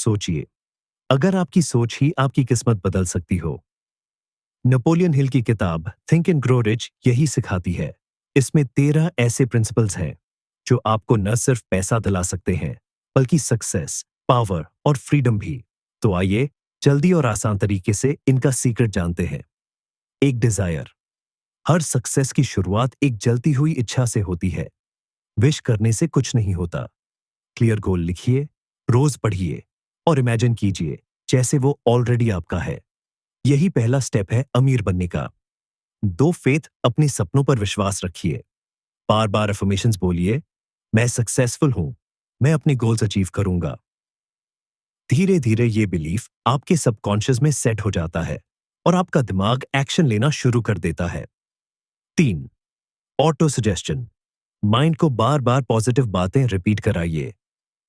सोचिए, अगर आपकी सोच ही आपकी किस्मत बदल सकती हो। नेपोलियन हिल की किताब थिंक एंड ग्रो रिच यही सिखाती है। इसमें 13 ऐसे प्रिंसिपल्स हैं जो आपको न सिर्फ पैसा दिला सकते हैं, बल्कि सक्सेस, पावर और फ्रीडम भी। तो आइए जल्दी और आसान तरीके से इनका सीक्रेट जानते हैं। एक डिजायर। हर सक्सेस की शुरुआत एक जलती हुई इच्छा से होती है। विश करने से कुछ नहीं होता। क्लियर गोल लिखिए, रोज पढ़िए और इमेजिन कीजिए जैसे वो ऑलरेडी आपका है। यही पहला स्टेप है अमीर बनने का। दो, फेथ, अपने सपनों पर विश्वास रखिए। बार बार अफर्मेशंस बोलिए, मैं सक्सेसफुल हूं, मैं अपने गोल्स अचीव करूंगा। धीरे धीरे ये बिलीफ आपके सबकॉन्शियस में सेट हो जाता है और आपका दिमाग एक्शन लेना शुरू कर देता है। 3, ऑटो सजेशन। माइंड को बार बार पॉजिटिव बातें रिपीट कराइए।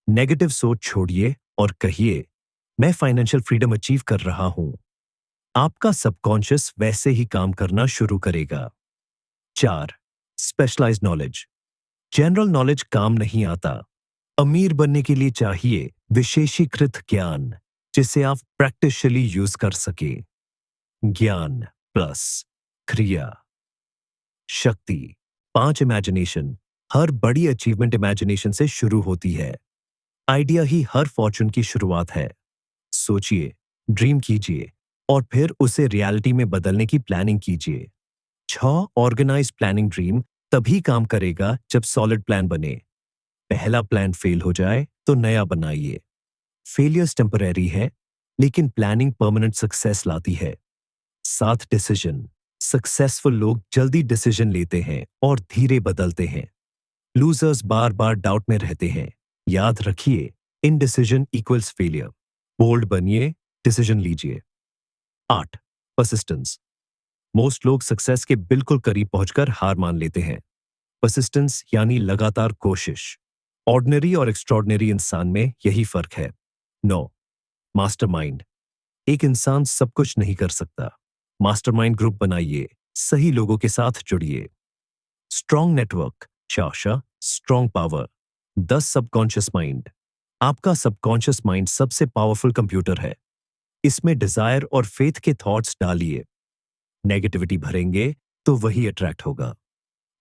नेगेटिव सोच छोड़िए और कहिए, मैं फाइनेंशियल फ्रीडम अचीव कर रहा हूं। आपका सबकॉन्शियस वैसे ही काम करना शुरू करेगा। 4, स्पेशलाइज्ड नॉलेज। जनरल नॉलेज काम नहीं आता। अमीर बनने के लिए चाहिए विशेषीकृत ज्ञान, जिसे आप प्रैक्टिकली यूज कर सके। ज्ञान प्लस क्रिया शक्ति। 5, इमेजिनेशन। हर बड़ी अचीवमेंट इमेजिनेशन से शुरू होती है। आइडिया ही हर फॉर्चून की शुरुआत है। सोचिए, ड्रीम कीजिए और फिर उसे रियलिटी में बदलने की प्लानिंग कीजिए। 6, ऑर्गेनाइज प्लानिंग। ड्रीम तभी काम करेगा जब सॉलिड प्लान बने। पहला प्लान फेल हो जाए तो नया बनाइए। फेलियर्स टेम्पररी है, लेकिन प्लानिंग परमानेंट सक्सेस लाती है। 7, डिसीजन। सक्सेसफुल लोग जल्दी डिसीजन लेते हैं और धीरे बदलते हैं। लूजर्स बार बार डाउट में रहते हैं। याद रखिए, इनडिसीजन इक्वल्स फेलियर। बोल्ड बनिए, डिसीजन लीजिए। 8, परसिस्टेंस। मोस्ट लोग सक्सेस के बिल्कुल करीब पहुंचकर हार मान लेते हैं। परसिस्टेंस यानी लगातार कोशिश। ऑर्डिनरी और एक्स्ट्रॉर्डिनरी इंसान में यही फर्क है। 9, मास्टरमाइंड। एक इंसान सब कुछ नहीं कर सकता। मास्टरमाइंड ग्रुप बनाइए, सही लोगों के साथ जुड़िए। Strong network, Sasha strong power. 10, subconscious mind. आपका सबकॉन्शियस माइंड सबसे पावरफुल कंप्यूटर है। इसमें डिजायर और फेथ के थॉट्स डालिए। नेगेटिविटी भरेंगे तो वही अट्रैक्ट होगा।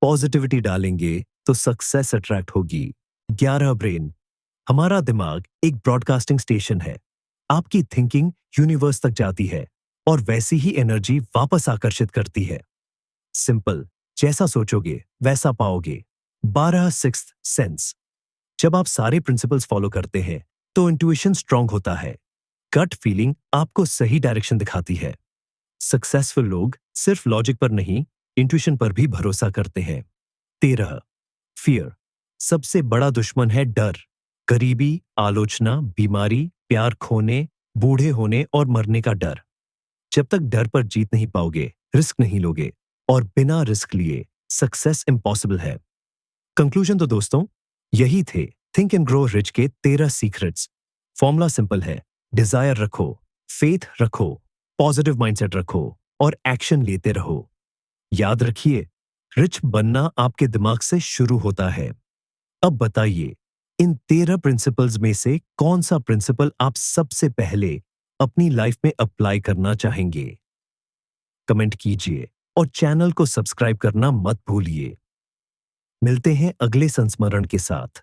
पॉजिटिविटी डालेंगे तो सक्सेस अट्रैक्ट होगी। 11, ब्रेन। हमारा दिमाग एक ब्रॉडकास्टिंग स्टेशन है। आपकी थिंकिंग यूनिवर्स तक जाती है और वैसी ही एनर्जी वापस आकर्षित करती है। सिंपल, जैसा सोचोगे वैसा पाओगे। 12, सिक्स्थ सेंस। जब आप सारे प्रिंसिपल्स फॉलो करते हैं तो इंट्यूशन स्ट्रांग होता है। गट फीलिंग आपको सही डायरेक्शन दिखाती है। सक्सेसफुल लोग सिर्फ लॉजिक पर नहीं, इंट्यूशन पर भी भरोसा करते हैं। 13, फियर। सबसे बड़ा दुश्मन है डर। गरीबी, आलोचना, बीमारी, प्यार खोने, बूढ़े होने और मरने का डर। जब तक डर पर जीत नहीं पाओगे, रिस्क नहीं लोगे और बिना रिस्क लिए सक्सेस इम्पॉसिबल है। कंक्लूजन तो दोस्तों यही थे थिंक एंड ग्रो रिच के 13 सीक्रेट्स। फॉर्मूला सिंपल है, डिजायर रखो, फेथ रखो, पॉजिटिव माइंडसेट रखो और एक्शन लेते रहो। याद रखिए, रिच बनना आपके दिमाग से शुरू होता है। अब बताइए, इन 13 प्रिंसिपल्स में से कौन सा प्रिंसिपल आप सबसे पहले अपनी लाइफ में अप्लाई करना चाहेंगे? कमेंट कीजिए और चैनल को सब्सक्राइब करना मत भूलिए। मिलते हैं अगले संस्मरण के साथ।